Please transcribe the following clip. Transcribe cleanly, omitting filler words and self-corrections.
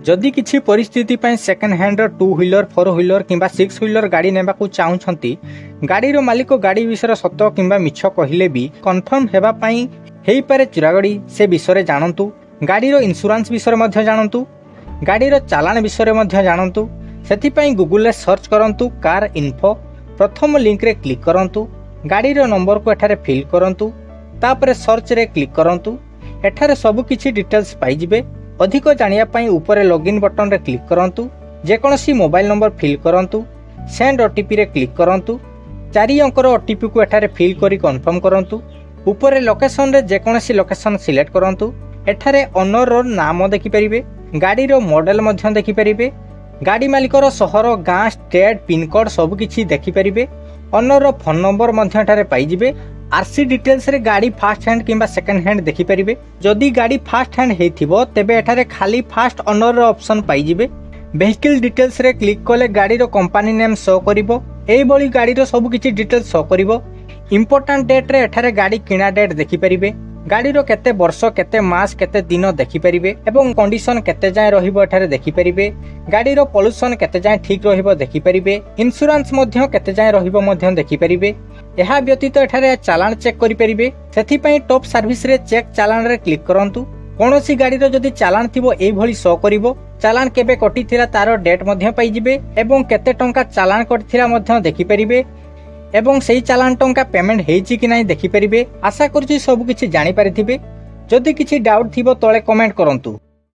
जदि किसी परिस्थिति second hand two wheeler four wheeler किंबा सिक्स व्हीलर गाड़ी नेबाकू चाहूछंती गाड़ीर मालिक गाड़ी विषय सत किंबा मिछ कहले भी कन्फर्म हेबा पई हेई पारे चुरागड़ी से विषय जानतु। गाड़ीर इंश्योरेंस विषय मध्य जानतु। गाड़ीर चालान विषय मध्य जानतु। सेथिपई गूगल सर्च करंतु कार इन्फो। प्रथम लिंक रे क्लिक करंतु। गाड़ीर नंबर को एठारे फिल करंतु। तापरे सर्च रे क्लिक करंतु। एठारे सब किछि डिटेल्स पाई जिवे। अधिक जानिया पई ऊपर लॉगिन बटन रे क्लिक करंतु। जेकोसी मोबाइल नंबर फिल करंतु। सेंड ओटीपी रे क्लिक करंतु। 4 अंकर ओटीपी को एठारे फिल करी कन्फर्म करंतु। ऊपर लोकेशन रे जेकोसी लोकेशन सिलेक्ट करंतु। एठारे ओनर रो नाम देखि परिबे। गाड़ी रो मॉडल मध्य देखि परिबे। गाड़ी मालिकर शहर गाँ स्टेट पिन कोड सब किछि देखि परिबे। ओनर रो फोन नंबर मध्य एठारे पाई जिवे। आरसी डिटेल्स रे गाड़ी फास्ट हैंड किंबा सेकेंड हैंड देखि परिबे। जदि गाड़ी फास्ट हैंड हेथिबो तेबे एठारे खाली फास्ट ओनर रो ऑप्शन पाई जिवे। व्हीकल डिटेल्स रे क्लिक कले गाड़ी रो कंपनी नेम शो करिवो। एई बळी गाड़ी रो सब किछि डिटेल्स शो करिवो। इंपोर्टेंट डेट रे एठारे गाड़ी किणा डेट देखि परिबे। गाड़ी रो केते वर्ष केते मास केते दिन देखि परिबे एवं कंडीशन केते जाय रहिबो एठारे देखि परिबे। गाड़ी रो पोल्यूशन केते जाय ठीक रहिबो देखि परिबे। इंश्योरेंस मध्य केते जाय रहिबो मध्य देखि परिबे। एहा व्यतीत एठारे चालान चेक करि परिबे। सेथि पई टॉप सर्विस रे चेक चालान रे क्लिक करंतु। कोनोसी गाड़ी रो जदि चालान थिबो एई भली शो करिवो। चालान केबे कटि थिला तारो डेट मध्य पाई जिवे एवं केते टंका चालान कटिथिला मध्य देखि परिबे एवं सेही चालान टंका पेमेंट हेइछि कि नै देखि परिबे। आशा करूछि सब किछि जानि परिथिबे। जदि किछि डाउट थिबो तळे कमेंट करंतु।